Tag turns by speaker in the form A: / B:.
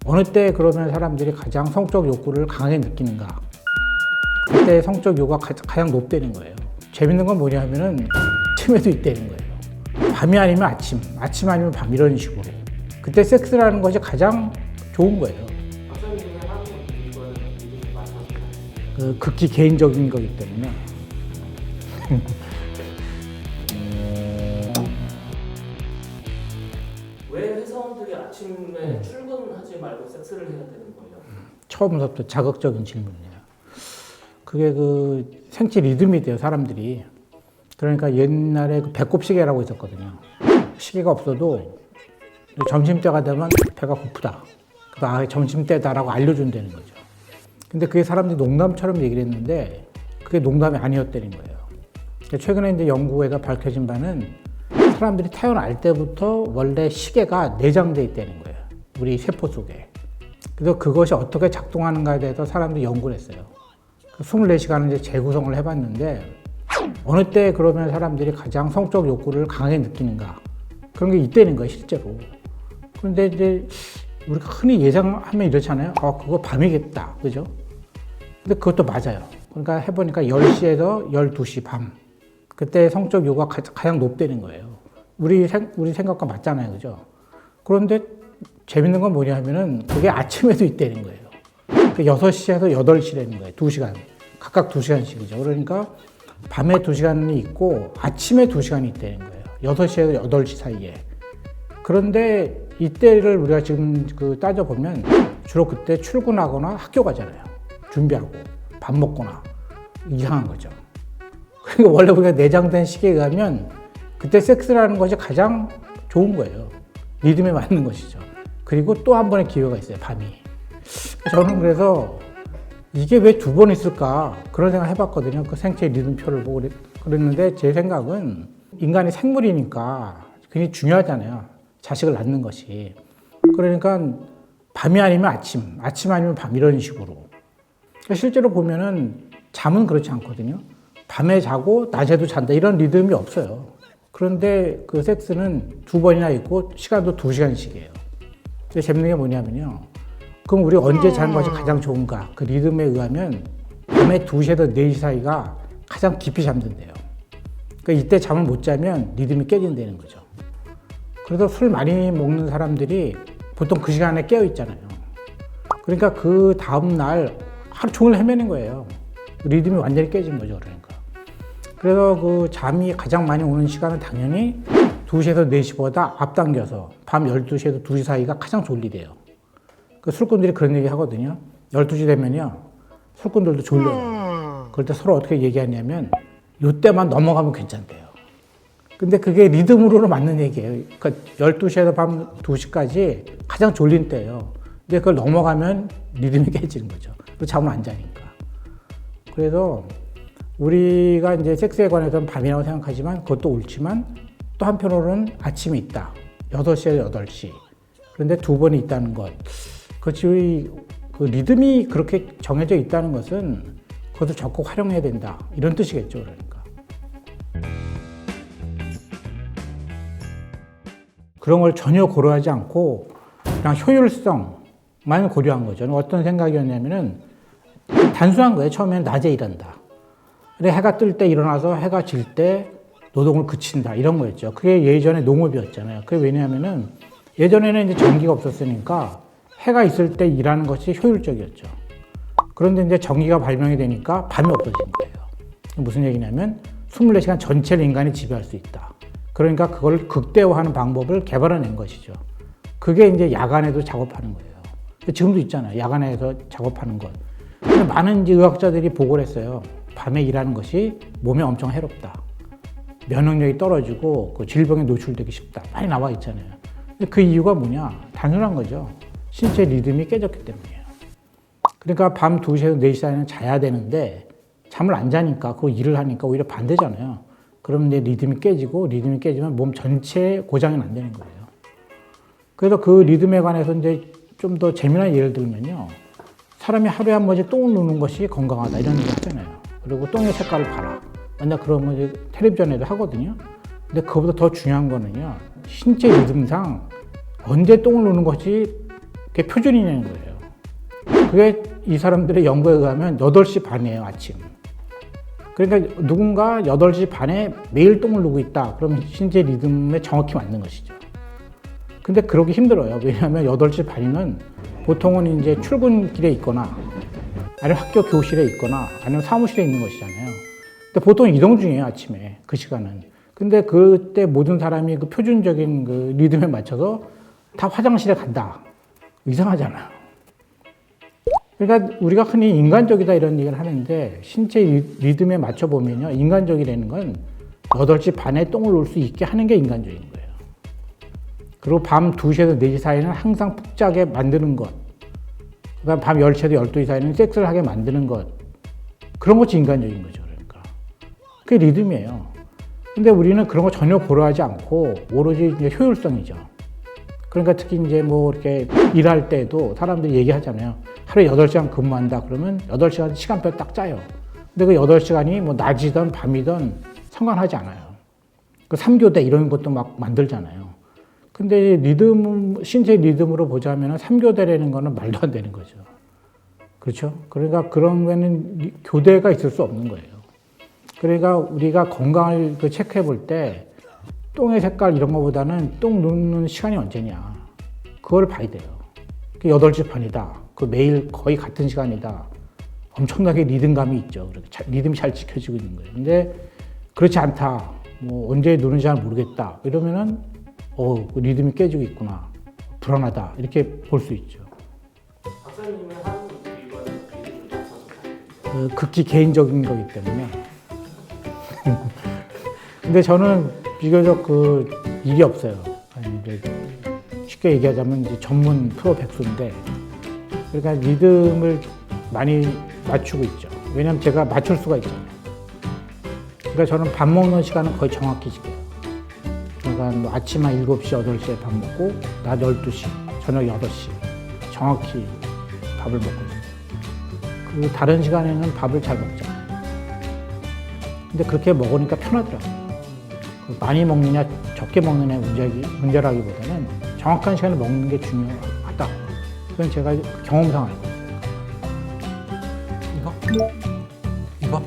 A: 어느 때 그러면 사람들이 가장 성적 욕구를 강하게 느끼는가? 그때 성적 욕구가 가장 높다는 거예요. 재밌는 건 뭐냐면은 아침에도 있다는 거예요. 밤이 아니면 아침, 아침 아니면 밤 이런 식으로. 그때 섹스라는 것이 가장 좋은 거예요. 극히 개인적인 거기 때문에.
B: 왜 회사원들이 아침에 출근하지 말고 섹스를 해야 되는 거예요?
A: 처음부터 자극적인 질문이에요. 그게 그 생체 리듬이 돼요, 사람들이. 그러니까 옛날에 그 배꼽 시계라고 있었거든요. 시계가 없어도 점심때가 되면 배가 고프다. 그러니까 점심때다라고 알려준다는 거죠. 근데 그게 사람들이 농담처럼 얘기를 했는데 그게 농담이 아니었다는 거예요. 최근에 이제 연구에서 밝혀진 바는 사람들이 태어날 때부터 원래 시계가 내장돼 있다는 거예요. 우리 세포 속에. 그래서 그것이 어떻게 작동하는가에 대해서 사람들이 연구를 했어요. 24시간을 이제 재구성을 해봤는데 어느 때 그러면 사람들이 가장 성적 욕구를 강하게 느끼는가? 그런 게 있다는 거예요, 실제로. 그런데 이제 우리가 흔히 예상하면 이렇잖아요. 그거 밤이겠다. 그죠? 근데 그것도 맞아요. 그러니까 해보니까 10시에서 12시 밤. 그때 성적 욕구가 가장 높다는 거예요. 우리 생각과 맞잖아요. 그죠? 그런데 재밌는 건 뭐냐 하면은 그게 아침에도 있다는 거예요. 6시에서 8시라는 거예요. 2시간. 각각 2시간씩이죠. 그러니까 밤에 2시간이 있고 아침에 2시간이 있다는 거예요. 6시에서 8시 사이에. 그런데 이때를 우리가 지금 따져보면 주로 그때 출근하거나 학교 가잖아요. 준비하고 밥 먹거나 이상한 거죠. 그러니까 원래 우리가 내장된 시계에 의하면 그때 섹스라는 것이 가장 좋은 거예요. 리듬에 맞는 것이죠. 그리고 또 한 번의 기회가 있어요, 밤이. 저는 그래서 이게 왜 2번 있을까 그런 생각 해봤거든요. 그 생체 리듬표를 보고 그랬는데 제 생각은 인간이 생물이니까 굉장히 중요하잖아요. 자식을 낳는 것이. 그러니까 밤이 아니면 아침, 아침 아니면 밤 이런 식으로. 실제로 보면은 잠은 그렇지 않거든요. 밤에 자고 낮에도 잔다 이런 리듬이 없어요. 그런데 그 섹스는 2번이나 있고 시간도 2시간씩이에요. 근데 재밌는 게 뭐냐면요. 그럼 우리 언제 자는 것이 가장 좋은가? 그 리듬에 의하면 밤에 2시에서 4시 사이가 가장 깊이 잠든대요. 그러니까 이때 잠을 못 자면 리듬이 깨진다는 거죠. 그래서 술 많이 먹는 사람들이 보통 그 시간에 깨어 있잖아요. 그러니까 그 다음날 하루 종일 헤매는 거예요. 리듬이 완전히 깨진 거죠. 그러니까. 그래서 그 잠이 가장 많이 오는 시간은 당연히 2시에서 4시보다 앞당겨서 밤 12시에서 2시 사이가 가장 졸리대요. 그 술꾼들이 그런 얘기 하거든요. 12시 되면요. 술꾼들도 졸려요. 그럴 때 서로 어떻게 얘기하냐면 요때만 넘어가면 괜찮대요. 근데 그게 리듬으로 맞는 얘기예요. 그러니까 12시에서 밤 2시까지 가장 졸린 때예요. 근데 그걸 넘어가면 리듬이 깨지는 거죠. 그리고 잠을 안 자니까. 그래서 우리가 이제 섹스에 관해서는 밤이라고 생각하지만 그것도 옳지만 또 한편으로는 아침이 있다. 6시에서 8시. 그런데 2번이 있다는 것. 그렇지, 그 리듬이 그렇게 정해져 있다는 것은 그것을 적극 활용해야 된다. 이런 뜻이겠죠. 그러니까. 그런 걸 전혀 고려하지 않고 그냥 효율성만 고려한 거죠. 어떤 생각이었냐면은 단순한 거예요. 처음에는 낮에 일한다. 그래 해가 뜰 때 일어나서 해가 질 때 노동을 그친다. 이런 거였죠. 그게 예전에 농업이었잖아요. 그게 왜냐하면은 예전에는 이제 전기가 없었으니까 해가 있을 때 일하는 것이 효율적이었죠. 그런데 이제 전기가 발명이 되니까 밤이 없어진 거예요. 무슨 얘기냐면 24시간 전체를 인간이 지배할 수 있다. 그러니까 그걸 극대화하는 방법을 개발해낸 것이죠. 그게 이제 야간에도 작업하는 거예요. 지금도 있잖아요. 야간에서 작업하는 것. 근데 많은 이제 의학자들이 보고를 했어요. 밤에 일하는 것이 몸에 엄청 해롭다. 면역력이 떨어지고 그 질병에 노출되기 쉽다. 많이 나와 있잖아요. 근데 그 이유가 뭐냐? 단순한 거죠. 신체 리듬이 깨졌기 때문이에요. 그러니까 밤 2시에서 4시 사이는 자야 되는데 잠을 안 자니까 그 일을 하니까 오히려 반대잖아요. 그러면 이제 리듬이 깨지고 리듬이 깨지면 몸 전체에 고장이 난다는 거예요. 그래서 그 리듬에 관해서 이제 좀 더 재미난 예를 들면요. 사람이 하루에 한 번씩 똥을 누는 것이 건강하다 이런 얘기 하잖아요. 그리고 똥의 색깔을 봐라. 맨날 그런 거 이제 텔레비전에도 하거든요. 근데 그거보다 더 중요한 거는요. 신체 리듬상 언제 똥을 누는 것이 그게 표준이냐는 거예요. 그게 이 사람들의 연구에 의하면 8시 반이에요, 아침. 그러니까 누군가 8시 반에 매일 똥을 누고 있다. 그러면 신체 리듬에 정확히 맞는 것이죠. 근데 그러기 힘들어요. 왜냐하면 8시 반이면 보통은 이제 출근길에 있거나 아니면 학교 교실에 있거나 아니면 사무실에 있는 것이잖아요. 근데 보통 이동 중이에요, 아침에. 그 시간은. 근데 그때 모든 사람이 그 표준적인 그 리듬에 맞춰서 다 화장실에 간다. 이상하잖아요. 그러니까 우리가 흔히 인간적이다 이런 얘기를 하는데 신체 리듬에 맞춰보면요. 인간적이라는 건 8시 반에 똥을 놓을 수 있게 하는 게 인간적인 거예요. 그리고 밤 2시에서 4시 사이는 항상 푹 자게 만드는 것. 그다음 밤 10시에서 12시 사이는 섹스를 하게 만드는 것. 그런 것이 인간적인 거죠. 그러니까. 그게 리듬이에요. 근데 우리는 그런 거 전혀 고려하지 않고 오로지 이제 효율성이죠. 그러니까 특히 이제 뭐 이렇게 일할 때도 사람들이 얘기하잖아요. 하루에 8시간 근무한다 그러면 8시간 시간표 딱 짜요. 근데 그 8시간이 뭐 낮이든 밤이든 상관하지 않아요. 그 3교대 이런 것도 막 만들잖아요. 근데 리듬, 신체 리듬으로 보자면 3교대라는 거는 말도 안 되는 거죠. 그렇죠? 그러니까 그런 거는 교대가 있을 수 없는 거예요. 그러니까 우리가 건강을 체크해 볼 때 똥의 색깔 이런 거보다는 똥 누는 시간이 언제냐. 그걸 봐야 돼요. 8시 반이다. 그 매일 거의 같은 시간이다. 엄청나게 리듬감이 있죠. 리듬이 잘 지켜지고 있는 거예요. 근데 그렇지 않다. 뭐 언제 누는지 잘 모르겠다. 이러면은 그 리듬이 깨지고 있구나. 불안하다. 이렇게 볼 수 있죠.
B: 박사님의 하는 일과는 리듬을 맞춰서
A: 극히 개인적인 거기 때문에. 근데 저는 비교적 그 일이 없어요. 이제 쉽게 얘기하자면 이제 전문 프로 백수인데, 그러니까 리듬을 많이 맞추고 있죠. 왜냐면 제가 맞출 수가 있잖아요. 그러니까 저는 밥 먹는 시간은 거의 정확히 지켜요. 그러니까 뭐 아침 한 7시, 8시에 밥 먹고, 낮 12시, 저녁 8시 정확히 밥을 먹고 있어요. 그 다른 시간에는 밥을 잘 먹죠. 근데 그렇게 먹으니까 편하더라고요. 많이 먹느냐 적게 먹느냐 문제라기보다는 정확한 시간에 먹는 게 중요하다. 그건 제가 경험상 알고 있어요.
C: 이거?